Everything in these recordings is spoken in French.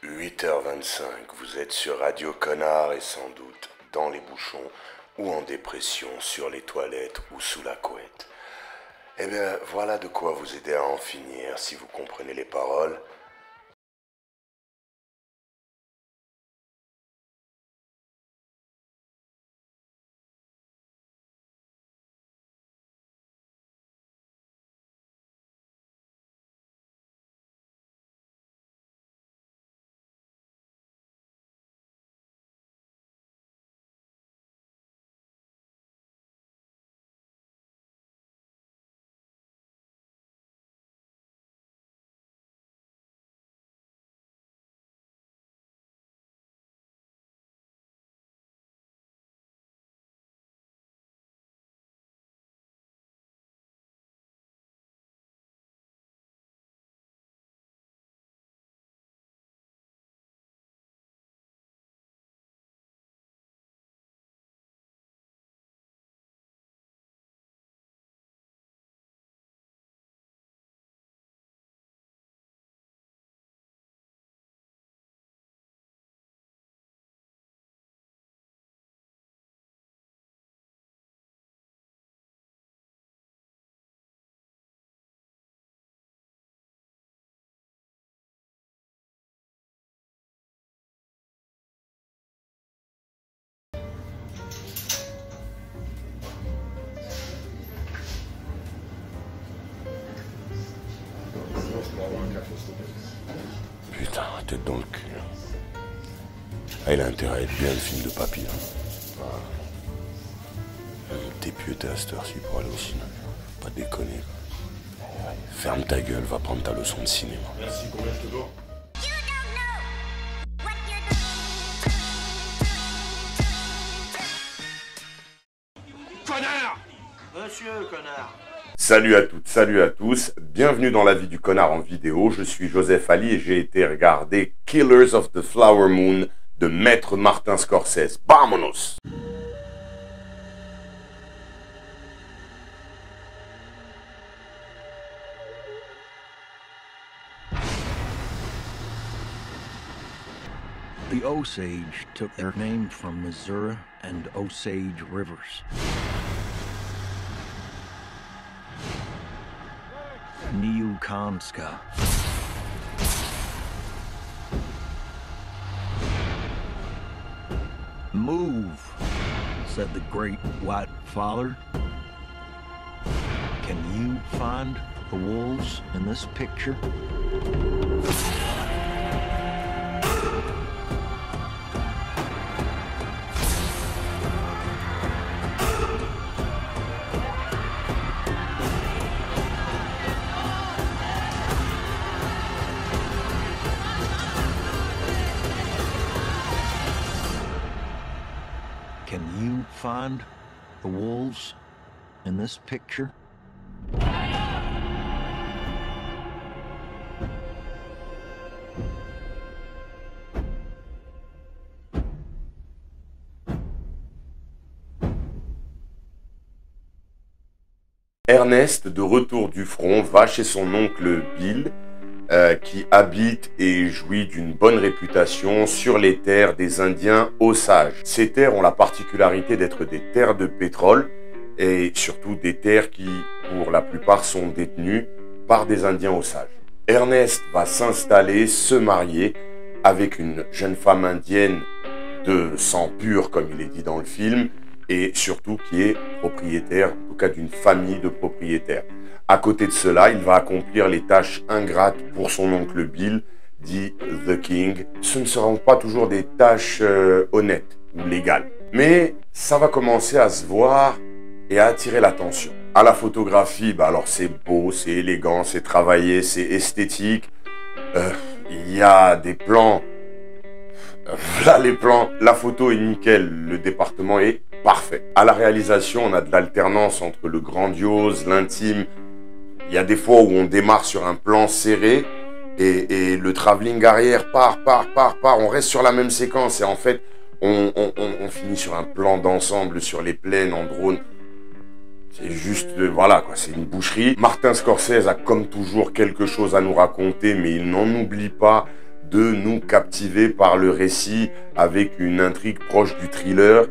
8h25, vous êtes sur Radio Connard et sans doute dans les bouchons ou en dépression sur les toilettes ou sous la couette. Eh bien, voilà de quoi vous aider à en finir si vous comprenez les paroles. Putain, tête dans le cul. Ah, il a intérêt à être bien le film de papy. T'es pieux, t'es à cette heure-ci pour aller au cinéma. Pas déconner. Ferme ta gueule, va prendre ta leçon de cinéma. Merci, combien je te dois? Connard! Monsieur Connard. Salut à toutes, salut à tous. Bienvenue dans la vie du connard en vidéo. Je suis Joseph Ali et j'ai été regarder Killers of the Flower Moon de Maître Martin Scorsese. Vámonos! The Osage took their name from Missouri and Osage rivers. Niukanska. Move, said the great white father. Can you find the wolves in this picture? Can you find the wolves in this picture? Ernest, de retour du front, va chez son oncle Bill, qui habite et jouit d'une bonne réputation sur les terres des Indiens Osages. Ces terres ont la particularité d'être des terres de pétrole et surtout des terres qui, pour la plupart, sont détenues par des Indiens Osages. Ernest va s'installer, se marier avec une jeune femme indienne de sang pur, comme il est dit dans le film, et surtout qui est propriétaire, en tout cas d'une famille de propriétaires. À côté de cela, il va accomplir les tâches ingrates pour son oncle Bill, dit The King. Ce ne seront pas toujours des tâches honnêtes ou légales. Mais ça va commencer à se voir et à attirer l'attention. À la photographie, alors c'est beau, c'est élégant, c'est travaillé, c'est esthétique. Il y a des plans. Là les plans, la photo est nickel, le département est parfait. À la réalisation, on a de l'alternance entre le grandiose, l'intime. Il y a des fois où on démarre sur un plan serré et le travelling arrière part. On reste sur la même séquence et en fait, on finit sur un plan d'ensemble sur les plaines en drone. C'est juste, voilà quoi, c'est une boucherie. Martin Scorsese a comme toujours quelque chose à nous raconter, mais il n'en oublie pas de nous captiver par le récit avec une intrigue proche du thriller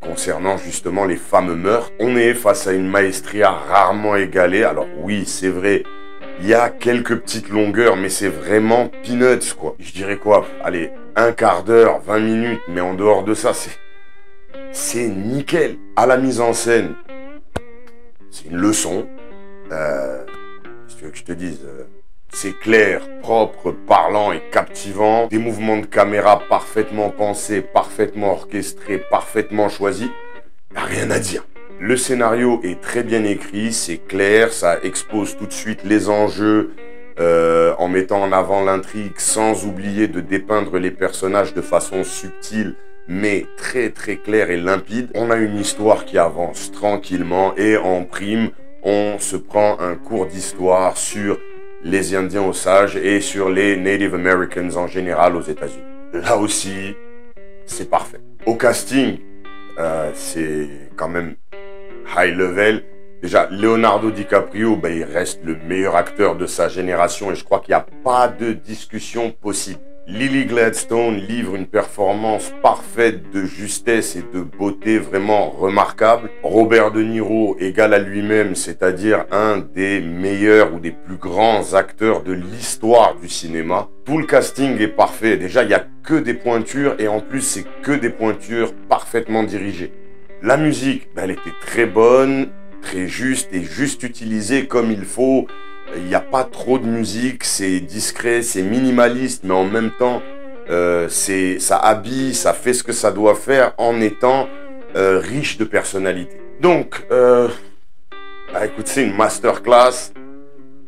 concernant justement les fameux meurtres. On est face à une maestria rarement égalée. Alors oui, c'est vrai, il y a quelques petites longueurs, mais c'est vraiment peanuts, quoi. Je dirais quoi? Allez, un quart d'heure, 20 minutes, mais en dehors de ça, c'est nickel. À la mise en scène, c'est une leçon. Si tu veux que je te dise, c'est clair, propre, parlant et captivant. Des mouvements de caméra parfaitement pensés, parfaitement orchestrés, parfaitement choisis. Y a rien à dire. Le scénario est très bien écrit, c'est clair, ça expose tout de suite les enjeux en mettant en avant l'intrigue sans oublier de dépeindre les personnages de façon subtile mais très très claire et limpide. On a une histoire qui avance tranquillement et en prime, on se prend un cours d'histoire sur les Indiens Osages et sur les Native Americans en général aux États-Unis. Là aussi, c'est parfait. Au casting, c'est quand même high level. Déjà, Leonardo DiCaprio, il reste le meilleur acteur de sa génération et je crois qu'il n'y a pas de discussion possible. Lily Gladstone livre une performance parfaite de justesse et de beauté vraiment remarquable. Robert De Niro égale à lui-même, c'est-à-dire un des meilleurs ou des plus grands acteurs de l'histoire du cinéma. Tout le casting est parfait. Déjà, il n'y a que des pointures et en plus, c'est que des pointures parfaitement dirigées. La musique, elle était très bonne, très juste et juste utilisée comme il faut. Il n'y a pas trop de musique, c'est discret, c'est minimaliste, mais en même temps, ça habille, ça fait ce que ça doit faire en étant riche de personnalité. Donc, écoute, c'est une masterclass.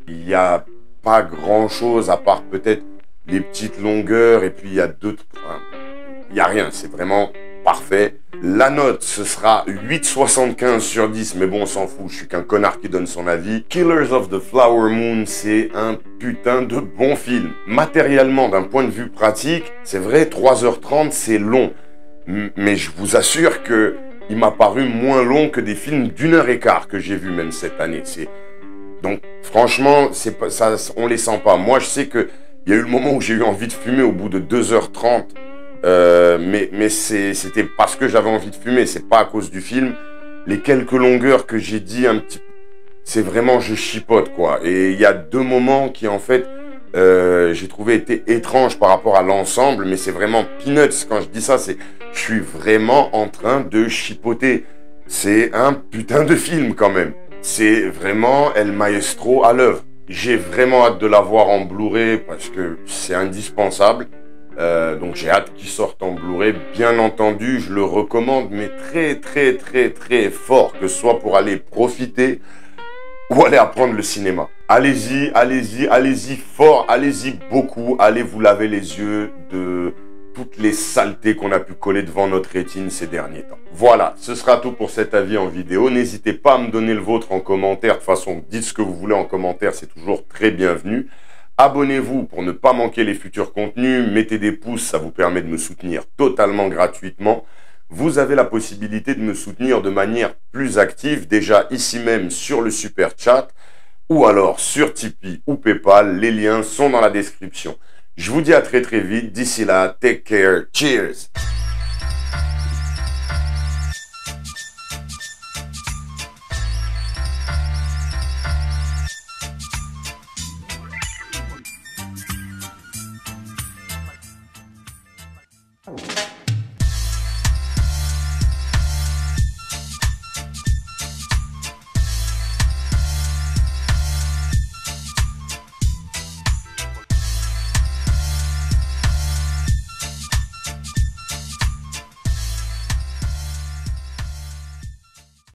Il n'y a pas grand-chose à part peut-être les petites longueurs et puis il y a d'autres... il n'y a rien, c'est vraiment parfait. La note, ce sera 8,75 sur 10, mais bon, on s'en fout, je suis qu'un connard qui donne son avis. Killers of the Flower Moon, c'est un putain de bon film. Matériellement, d'un point de vue pratique, c'est vrai, 3h30, c'est long. Mais je vous assure que il m'a paru moins long que des films d'1h15 que j'ai vus même cette année. Donc, franchement, c'est pas, ça, on les sent pas. Moi, je sais qu'il y a eu le moment où j'ai eu envie de fumer au bout de 2h30. Mais c'était parce que j'avais envie de fumer, c'est pas à cause du film. Les quelques longueurs que j'ai dit un petit peu, c'est vraiment je chipote quoi. Et il y a deux moments qui en fait j'ai trouvé étaient étranges par rapport à l'ensemble, mais c'est vraiment peanuts quand je dis ça, je suis vraiment en train de chipoter. C'est un putain de film quand même. C'est vraiment El Maestro à l'œuvre. J'ai vraiment hâte de la voir en Blu-ray parce que c'est indispensable. Donc j'ai hâte qu'il sorte en Blu-ray. Bien entendu, je le recommande, mais très très très très fort, que ce soit pour aller profiter ou aller apprendre le cinéma. Allez-y, allez-y, allez-y fort, allez-y beaucoup. Allez vous laver les yeux de toutes les saletés qu'on a pu coller devant notre rétine ces derniers temps. Voilà, ce sera tout pour cet avis en vidéo. N'hésitez pas à me donner le vôtre en commentaire. De toute façon, dites ce que vous voulez en commentaire, c'est toujours très bienvenu. Abonnez-vous pour ne pas manquer les futurs contenus. Mettez des pouces, ça vous permet de me soutenir totalement gratuitement. Vous avez la possibilité de me soutenir de manière plus active, déjà ici même sur le Super Chat, ou alors sur Tipeee ou Paypal. Les liens sont dans la description. Je vous dis à très très vite. D'ici là, take care. Cheers! Oh.